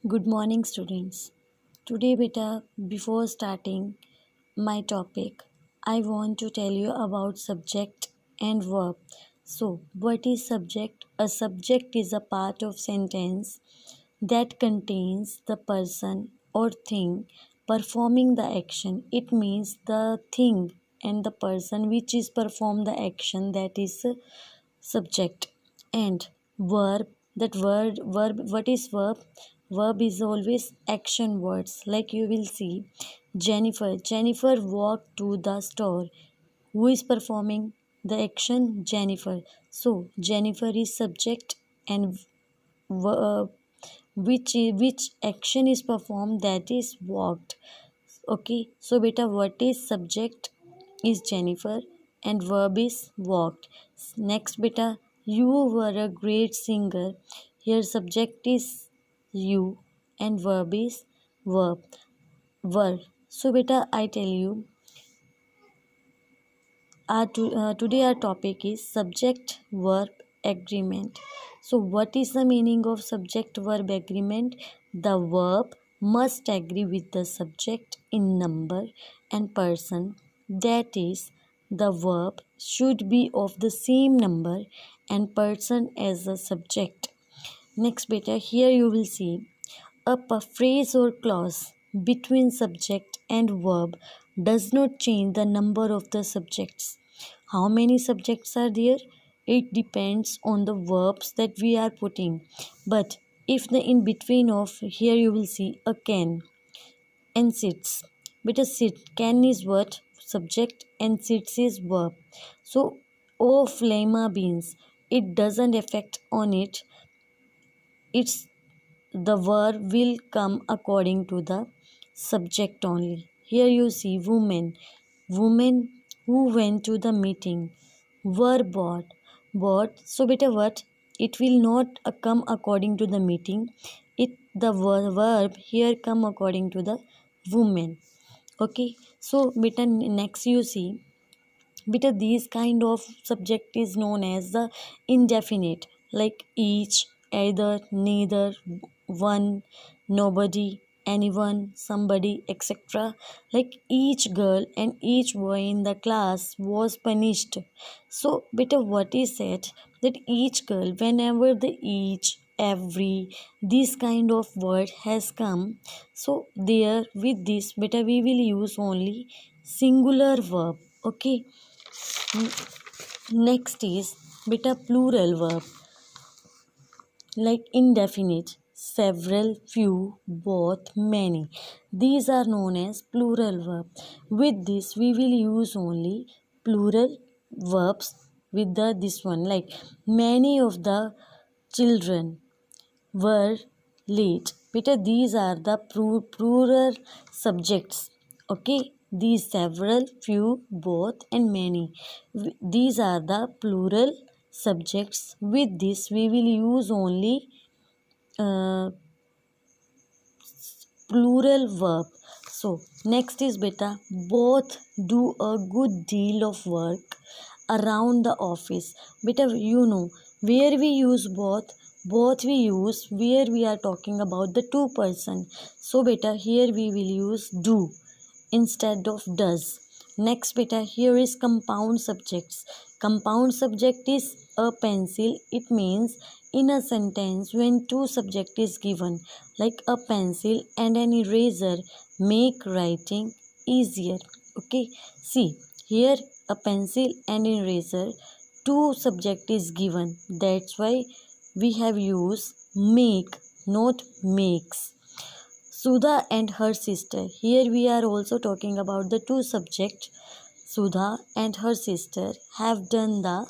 Good morning, students. Today, beta, before starting my topic, I want to tell you about subject and verb. So, what is subject? A subject is a part of sentence that contains the person or thing performing the action. It means the thing and the person which is perform the action, that is subject. And verb, that verb, what is verb is always action words. Like you will see, Jennifer walked to the store. Who is performing the action? Jennifer. So Jennifer is subject, and verb, which action is performed, that is walked. Okay, so beta, what is subject is Jennifer and verb is walked. Next beta, you were a great singer. Here subject is you and verb is verb were. So beta, I tell you, today our topic is subject verb agreement. So what is the meaning of subject verb agreement? The verb must agree with the subject in number and person. That is, the verb should be of the same number and person as the subject. Next beta, here you will see a phrase or clause between subject and verb does not change the number of the subjects. How many subjects are there? It depends on the verbs that we are putting. But if the in between of, here you will see a can and sits. But a sit, can is what? Subject, and sits is verb. So of lima beans, it doesn't affect on it. It's the verb will come according to the subject only. Here you see woman. Woman who went to the meeting. Were bought. Bought. So beta what? It will not come according to the meeting. It the verb here come according to the woman. Okay. So beta, next you see, beta, these kind of subject is known as the indefinite, like each, either, neither, one, nobody, anyone, somebody, etc. Like each girl and each boy in the class was punished. So beta, what is it? That each girl, whenever the each, every, this kind of word has come, so there with this beta we will use only singular verb. Okay. Next is beta plural verb, like indefinite, several, few, both, many. These are known as plural verb. With this we will use only plural verbs with the this one, like many of the children were late. Beta, these are the plural subjects. Okay, these several, few, both, and many. These are the plural subjects. With this, we will use only uh, plural verb. So, next is beta, both do a good deal of work around the office. Beta, you know, where we use both we use where we are talking about the two person. So beta, here we will use do instead of does. Next beta, here is compound subjects. Compound subject is a pencil. It means in a sentence when two subject is given, like a pencil and an eraser make writing easier. Okay, see here, a pencil and an eraser, two subject is given. That's why we have used make, not makes. Sudha and her sister. Here we are also talking about the two subjects. Sudha and her sister have done the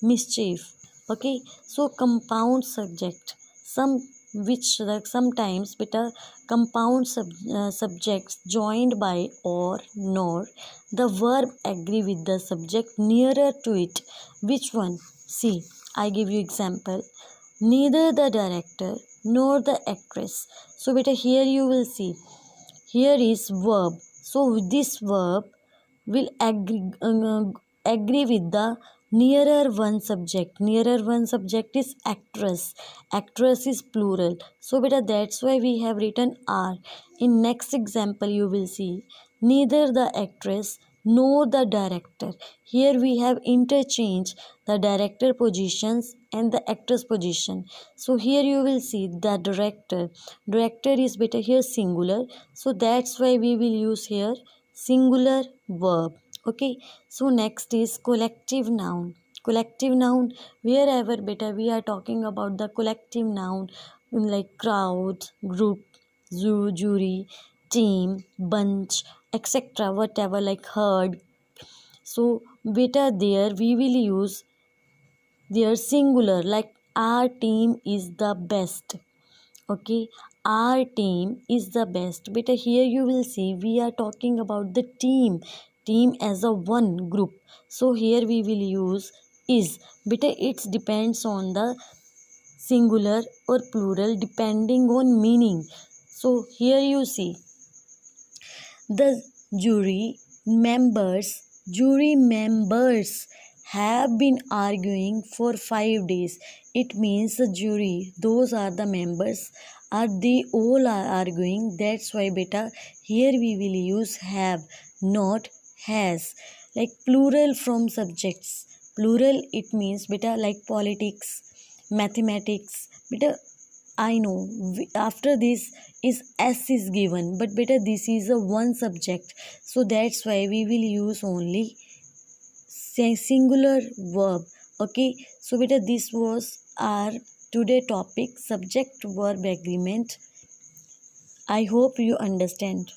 mischief. Okay, so compound subject. Some which sometimes beta compound subjects joined by or nor. The verb agree with the subject nearer to it. Which one? See, I give you example. Neither the director nor the actress. So beta, here you will see, here is verb. So this verb will agree with the nearer one subject. Nearer one subject is actress. Actress is plural. So beta, that's why we have written are. In next example you will see neither the actress nor the director. Here we have interchanged the director positions and the actress position. So here you will see the director. Director is beta here singular. So that's why we will use here singular verb. Okay. So next is collective noun. Collective noun, wherever beta we are talking about the collective noun like crowd, group, zoo, jury, team, bunch, etc. Whatever like herd. So beta there we will use their singular like our team is the best. Okay, our team is the best. Beta here you will see we are talking about the team as a one group. So here we will use is. Beta it depends on the singular or plural depending on meaning. So here you see the jury members have been arguing for 5 days. It means the jury, those are the members, are they all are arguing. That's why beta here we will use have, not has. Like plural from subjects. Plural it means beta like politics, mathematics. Beta I know after this is S is given, but better this is a one subject, so that's why we will use only singular verb. Okay, so better this was our today topic subject verb agreement. I hope you understand.